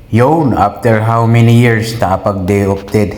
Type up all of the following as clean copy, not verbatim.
Yun, after how many years nakapag-day off dead?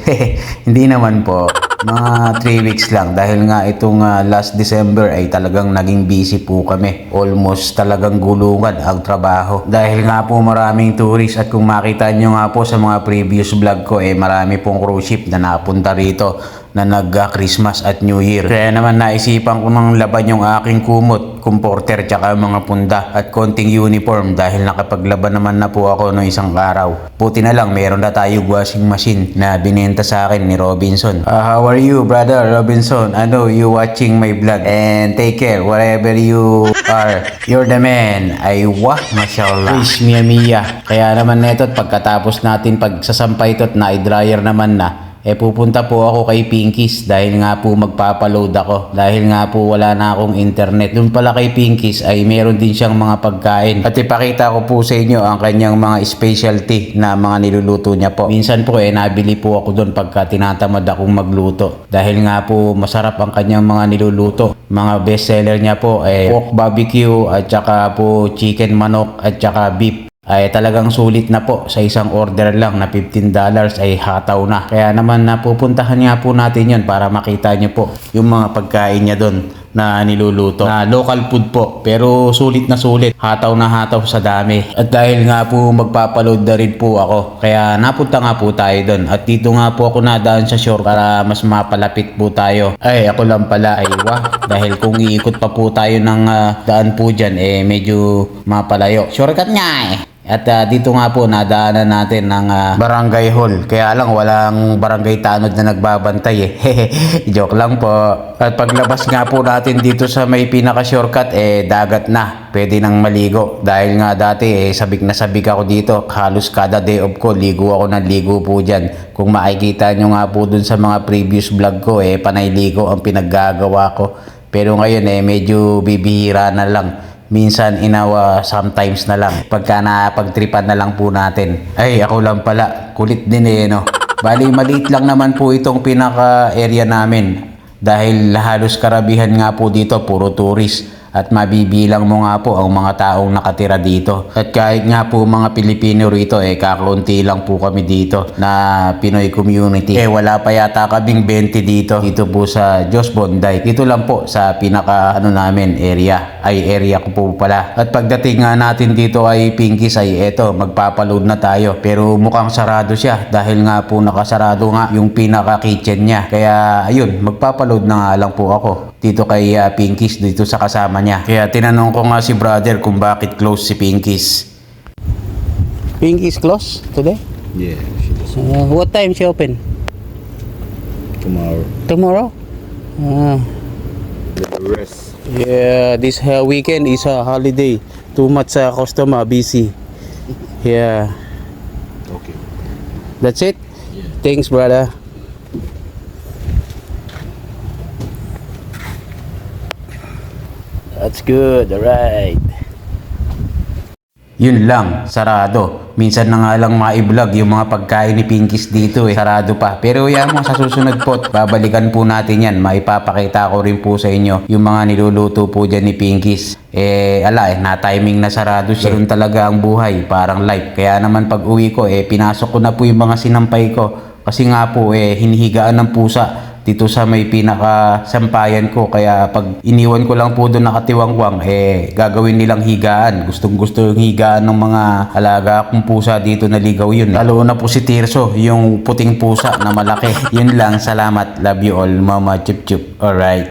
Hindi naman po. Mga 3 weeks lang dahil nga itong last December ay talagang naging busy po kami. Almost talagang gulungan ang trabaho. Dahil nga po maraming tourist at kung makita nyo nga po sa mga previous vlog ko marami pong cruise ship na napunta rito na nag-Christmas at New Year. Kaya naman naisipan ko nang laban yung aking kumot, comforter tsaka mga punda at konting uniform dahil nakapaglaban naman na po ako no isang araw. Buti na lang meron na tayo washing machine na binenta sa akin ni Robinson. How are you, brother Robinson? I know you watching my vlog and take care wherever you are. You're the man. Ay wah, mashallah. Wish Mia Mia. Kaya naman neto pagkatapos natin pagsasampay ito at na-dryer naman na pupunta po ako kay Pinkies dahil nga po magpapaload ako dahil nga po wala na akong internet. Doon pala kay Pinkies ay meron din siyang mga pagkain at ipakita ko po sa inyo ang kanyang mga specialty na mga niluluto niya po. Minsan po nabili po ako doon pagka tinatamad akong magluto dahil nga po masarap ang kanyang mga niluluto. Mga bestseller niya po pork barbecue at saka po chicken manok at saka beef. Ay talagang sulit na po sa isang order lang na $15 ay hataw na. Kaya naman napupuntahan nga po natin yon para makita nyo po yung mga pagkain niya doon na niluluto. Na local food po pero sulit na sulit. Hataw na hataw sa dami. At dahil nga po magpapaload na rin po ako kaya napunta nga po tayo doon. At dito nga po ako nadaan sa shore para mas mapalapit po tayo. Ay ako lang pala ay wah. Dahil kung iikot pa po tayo ng daan po dyan medyo mapalayo. Shortcut nga At dito nga po nadaanan natin ng barangay hall. Kaya lang walang barangay tanod na nagbabantay Joke lang po. At paglabas nga po natin dito sa may pinaka shortcut dagat na. Pwede nang maligo. Dahil nga dati sabik na sabik ako dito. Halos kada day off ko ligo ako ng ligo po dyan. Kung makikita nyo nga po dun sa mga previous vlog ko panay ligo ang pinaggagawa ko. Pero ngayon medyo bibihira na lang. Minsan sometimes na lang. Pagka napagtripan na lang po natin. Ay, ako lang pala. Kulit din no. Bali, maliit lang naman po itong pinaka-area namin. Dahil halos karabihan nga po dito, puro tourist. At mabibilang mo nga po ang mga taong nakatira dito. At kahit nga po mga Pilipino rito kakaunti lang po kami dito na Pinoy community. Wala pa yata kaming 20 dito. Dito po sa Jos Bonday. Dito lang po sa pinaka namin area. Area ko po pala. At pagdating nga natin dito ay Pinkies eto magpapaload na tayo. Pero mukhang sarado siya dahil nga po nakasarado nga yung pinaka kitchen niya. Kaya ayun, magpapaload na nga lang po ako dito kay Pinkies dito sa kasama niya. Kaya tinanong ko nga si brother kung bakit close si Pinkies. Pinkies close today? Yeah, she does. What time she open? Tomorrow. Tomorrow? The rest. Yeah, this weekend is a holiday. Too much customer busy. Yeah. Okay. That's it? Yeah. Thanks, brother. That's good, alright. Yun lang, sarado. Minsan na nga lang ma-vlog yung mga pagkain ni Pinkies dito sarado pa. Pero yan mo sa susunod po, babalikan po natin yan. Maipapakita ko rin po sa inyo yung mga niluluto po dyan ni Pinkies. Na-timing na sarado siya. Yun talaga ang buhay, parang life. Kaya naman pag uwi ko, pinasok ko na po yung mga sinampay ko. Kasi nga po, hinihigaan ng pusa dito sa may pinaka sampayan ko. Kaya pag iniwan ko lang po doon nakatiwangwang gagawin nilang higaan. Gustong gusto yung higaan ng mga alaga kong pusa dito na ligaw yun. Lalo na po si Tirso, yung puting pusa na malaki. Yun lang, salamat, love you all, mama chup chup. Alright.